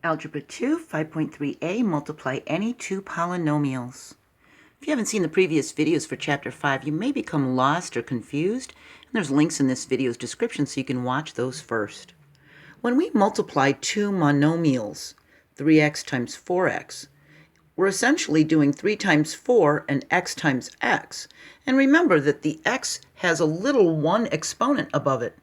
Algebra 2, 5.3a, multiply any two polynomials. If you haven't seen the previous videos for Chapter 5, you may become lost or confused, and there's links in this video's description so you can watch those first. When we multiply two monomials, 3x times 4x, we're essentially doing 3 times 4 and x times x. And remember that the x has a little 1 exponent above it.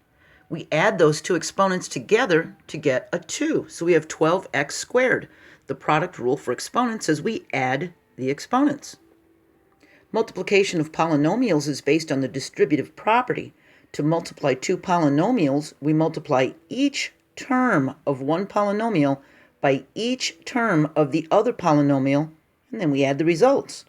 We add those two exponents together to get a 2. So we have 12x squared. The product rule for exponents says we add the exponents. Multiplication of polynomials is based on the distributive property. To multiply two polynomials, we multiply each term of one polynomial by each term of the other polynomial, and then we add the results.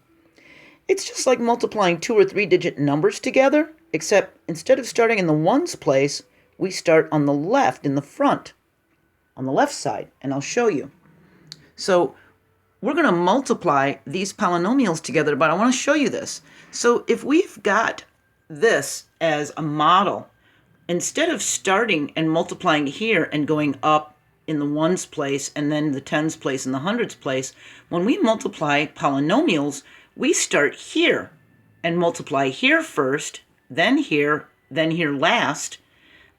It's just like multiplying 2 or 3 digit numbers together, except instead of starting in the ones place, we start on the left, in the front, on the left side, and I'll show you. So we're going to multiply these polynomials together, but I want to show you this. So if we've got this as a model, instead of starting and multiplying here and going up in the ones place and then the tens place and the hundreds place, when we multiply polynomials, we start here and multiply here first, then here last.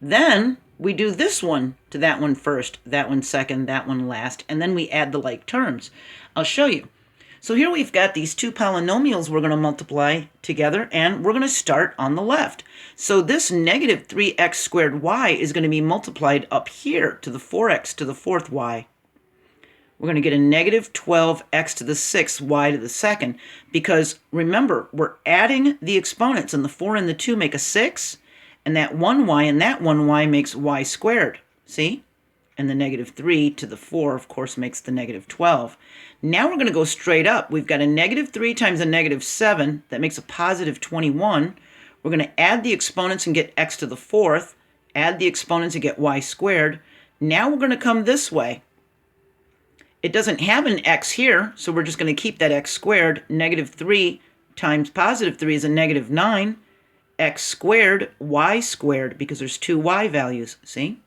Then we do this one to that one first, that one second, that one last, and then we add the like terms. I'll show you. So here we've got these two polynomials we're going to multiply together, and we're going to start on the left. So this negative 3x squared y is going to be multiplied up here to the 4x to the fourth y. We're going to get a negative 12x to the sixth y to the second, because remember, we're adding the exponents, and the 4 and the 2 make a 6, and that 1y and that 1y makes y squared. See? And the negative 3 to the 4, of course, makes the negative 12. Now we're going to go straight up. We've got a negative 3 times a negative 7. That makes a positive 21. We're going to add the exponents and get x to the fourth. Add the exponents and get y squared. Now we're going to come this way. It doesn't have an x here, so we're just going to keep that x squared. Negative 3 times positive 3 is a negative 9. X squared, y squared, because there's two y values, see?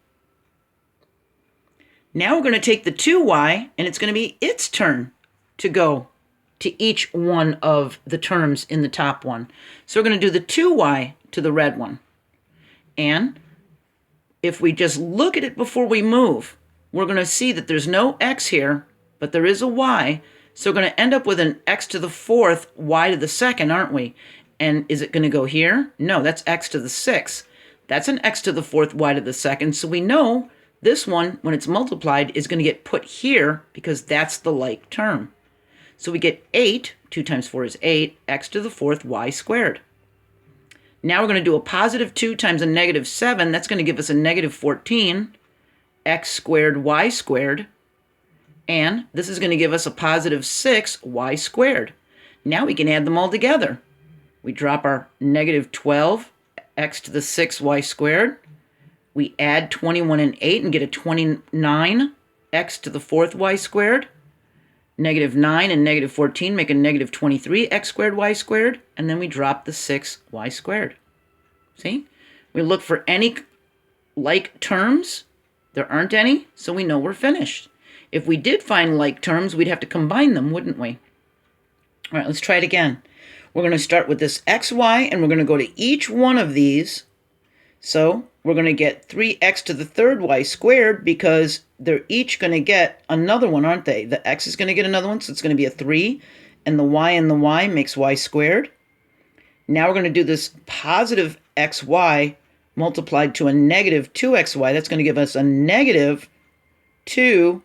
Now we're going to take the 2y, and it's going to be its turn to go to each one of the terms in the top one. So we're going to do the 2y to the red one. And if we just look at it before we move, we're going to see that there's no x here, but there is a y. So we're going to end up with an x to the fourth, y to the second, aren't we? And is it going to go here? No, that's x to the sixth. That's an x to the fourth, y to the second. So we know this one, when it's multiplied, is going to get put here because that's the like term. So we get 8, 2 times 4 is 8, x to the fourth, y squared. Now we're going to do a positive 2 times a negative 7. That's going to give us a negative 14, x squared, y squared. And this is going to give us a positive 6, y squared. Now we can add them all together. We drop our negative 12, x to the 6, y squared. We add 21 and 8 and get a 29, x to the fourth, y squared. Negative 9 and negative 14 make a negative 23, x squared, y squared. And then we drop the 6, y squared. See? We look for any like terms. There aren't any, so we know we're finished. If we did find like terms, we'd have to combine them, wouldn't we? All right, let's try it again. We're going to start with this xy, and we're going to go to each one of these. So we're going to get 3x to the third y squared because they're each going to get another one, aren't they? The x is going to get another one, so it's going to be a 3. And the y makes y squared. Now we're going to do this positive xy multiplied to a negative 2xy. That's going to give us a negative 2x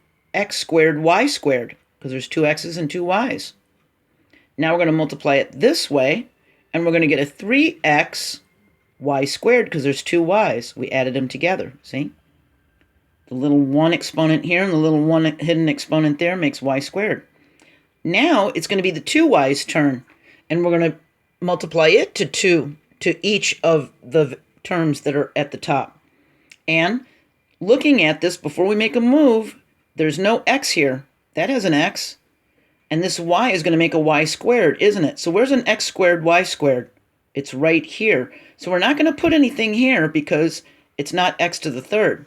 squared y squared because there's 2 x's and 2 y's. Now we're going to multiply it this way, and we're going to get a 3x y squared because there's 2 y's. We added them together, see? The little 1 exponent here and the little 1 hidden exponent there makes y squared. Now it's going to be the 2y's turn, and we're going to multiply it to 2 to each of the terms that are at the top. And looking at this before we make a move, there's no x here. That has an x. And this y is going to make a y squared, isn't it? So where's an x squared, y squared? It's right here. So we're not going to put anything here because it's not x to the third.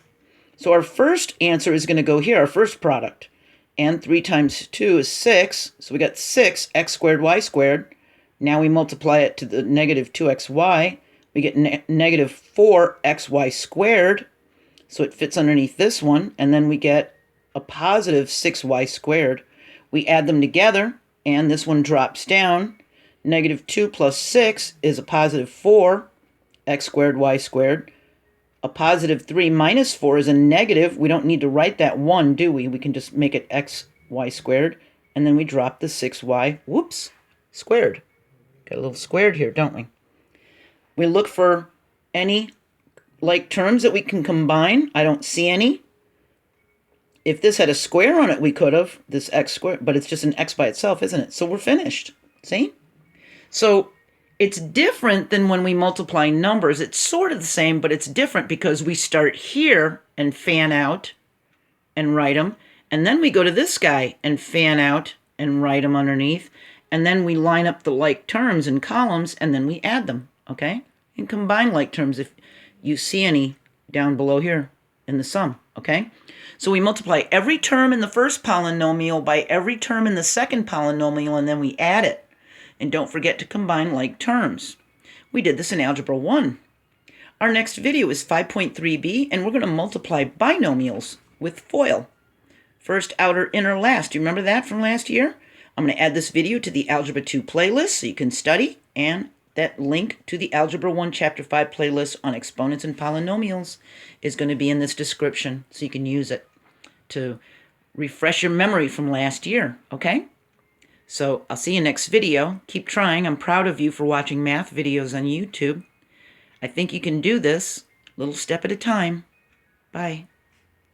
So our first answer is going to go here, our first product. And 3 times 2 is 6. So we got 6x squared y squared. Now we multiply it to the negative 2xy. We get negative 4xy squared. So it fits underneath this one. And then we get a positive 6y squared. We add them together, and this one drops down. Negative 2 plus 6 is a positive 4, x squared, y squared. A positive 3 minus 4 is a negative. We don't need to write that 1, do we? We can just make it x, y squared. And then we drop the 6y, whoops, squared. Got a little squared here, don't we? We look for any like terms that we can combine. I don't see any. If this had a square on it, we could have, this x squared, but it's just an x by itself, isn't it? So we're finished. See? So it's different than when we multiply numbers. It's sort of the same, but it's different because we start here and fan out and write them. And then we go to this guy and fan out and write them underneath. And then we line up the like terms in columns, and then we add them, okay? And combine like terms if you see any down below here in the sum, okay? So we multiply every term in the first polynomial by every term in the second polynomial, and then we add it. And don't forget to combine like terms. We did this in Algebra I. Our next video is 5.3b, and we're going to multiply binomials with FOIL. First, outer, inner, last. Do you remember that from last year? I'm going to add this video to the Algebra II playlist so you can study, and that link to the Algebra I Chapter 5 playlist on exponents and polynomials is going to be in this description so you can use it to refresh your memory from last year, okay? So I'll see you next video. Keep trying. I'm proud of you for watching math videos on YouTube. I think you can do this, little step at a time. Bye.